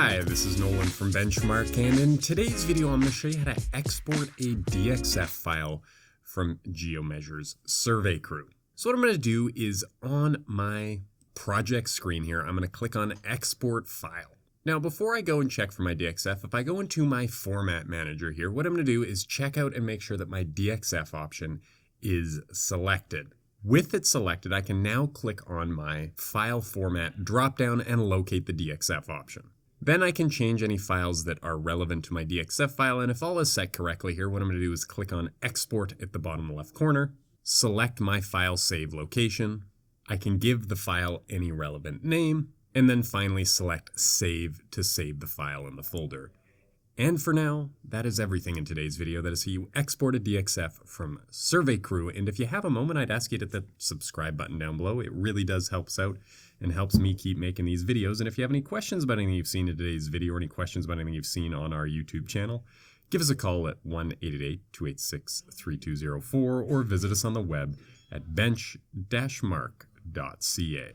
Hi, this is Nolan from Benchmark, and in today's video I'm going to show you how to export a DXF file from GeoMeasure's Survey Crew. So what I'm going to do is on my project screen here, I'm going to click on Export File. Now before I go and check for my DXF, if I go into my Format Manager here, what I'm going to do is check out and make sure that my DXF option is selected. With it selected, I can now click on my File Format dropdown and locate the DXF option. Then I can change any files that are relevant to my DXF file, and if all is set correctly here, what I'm going to do is click on Export at the bottom left corner, select my file save location. I can give the file any relevant name, and then finally select Save to save the file in the folder. And for now, that is everything in today's video. That is how you export a DXF from Survey Crew. And if you have a moment, I'd ask you to hit the subscribe button down below. It really does help us out and helps me keep making these videos. And if you have any questions about anything you've seen in today's video or any questions about anything you've seen on our YouTube channel, give us a call at 1-888-286-3204 or visit us on the web at bench-mark.ca.